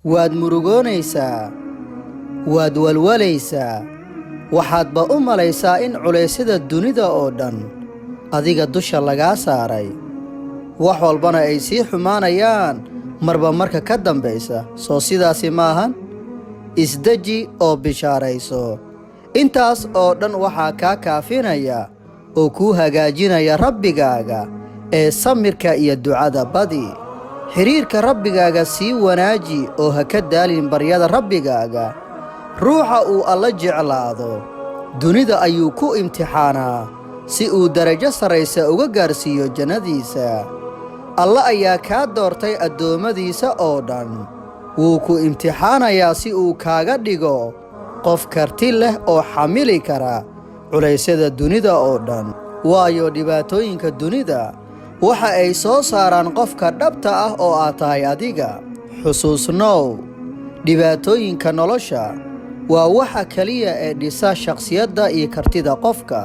waad murugoonaysaa waad walwalaysaa waxaadba u malaysaa in culeysyada dunida oo dhan adiga dusha lagaa saaray wax walbana ay sii xumaanayaan marba marka ka dambaysa soo sidaasi maahan isdeji oo bishaarayso intaas oo dhan waxaa kaa kaafinaya oo kuu hagaajinaya rabbigaaga ee samirka iyo ducada badi xiriirka rabbigaaga sii wanaaji oo ha ka daalin baryada rabbigaaga ruuxa uu alla jeclaado dunida ayuu ku imtixaanaa si uu darajo sarraysa uga gaarsiiyo jannadiisa alla ayaa kaa doortay addoommadiisa oo dhan wuu ku imtixaanayaa si uu kaaga dhigo qof karti leh oo xamili kara culeysyada dunida oo dhan waayo dhibaatooyinka dunida waxa ay soo saaraan qofka dhabta ah oo aad tahay adiga xusuusnow dhibaatooyinka nolosha waa waxa keliya ee dhisa shakhsiyadda iyo kartida qofka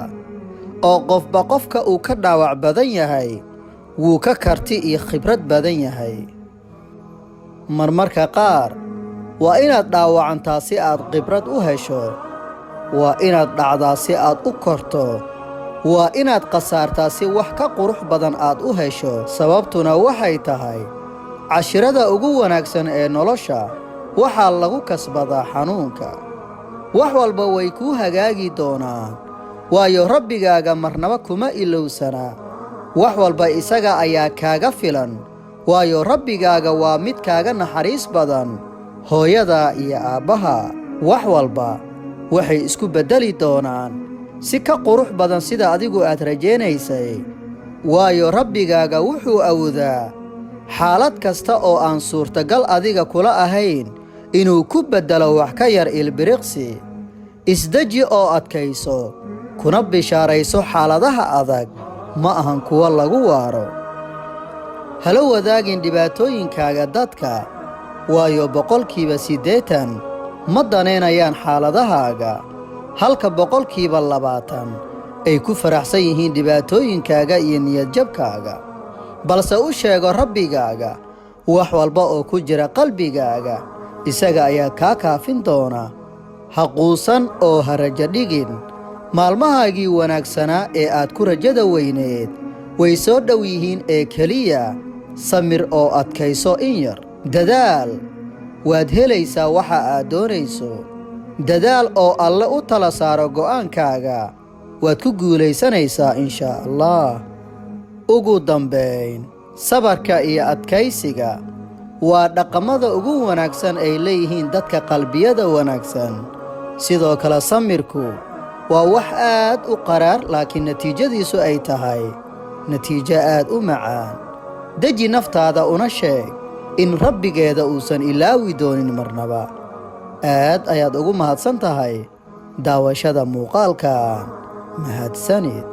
oo qofba qofka uu ka dhaawac badan yahay wuu ka karti iyo khibrad badan yahay marmarka qaar waa inaad dhaawacantaa si aad khibrad u hesho waa inaad dhacdaa si aad u korto waa inaad khasaartaa si wax ka qurux badan aad u hesho sababtuna waxay tahay cashirada ugu wanaagsan ee nolosha waxaa lagu kasbadaa xanuunka wax walba way kuu hagaagi doonaan waayo rabbigaaga marnaba kuma ilowsanaa wax walba isaga ayaa kaaga filan waayo rabbigaaga waa mid kaaga naxariis badan hooyada iyo aabbaha wax walba waxay isku beddeli doonaan si ka qurux badan sida adigu aad rajaynaysay waayo rabbigaaga wuxuu awoodaa xaalad kasta oo aan suurtagal adiga kula ahayn inuu ku beddelo wax ka yar ilbiriqsi isdeji oo adkayso kuna bishaarayso xaaladaha adag ma ahan kuwa lagu waaro hala wadaagin dhibaatooyinkaaga dadka waayo 80% ma danaynayaan xaaladahaaga halka 20% ay ku faraxsan yihiin dhibaatooyinkaaga iyo niyadjabkaaga balse u sheego rabbigaaga wax walba oo ku jira qalbigaaga isaga ayaa kaa kaafin doona ha quusan oo ha rajo dhigin maalmahaagii wanaagsanaa ee aad ku rajada weyneed way soo dhow yihiin ee keliya samir oo adkayso in yar dadaal waad helaysaa waxa aad doonayso dadaal oo alle u tala saaro go'aankaaga waad ku guulaysanaysaa inshaa allah ugu dambayn sabarka iyo adkaysiga waa dhaqamada ugu wanaagsan ay leeyihiin dadka qalbiyada wanaagsan sidoo kale samirku waa wax aad u qaraar laakiin natiijadiisu ay tahay natiijo aad u macaan deji naftaada una sheeg in rabbigeeda uusan ilaawi doonin marnaba aad ayaad ugu mahadsan tahay daawashada muuqaalkan mahadsanid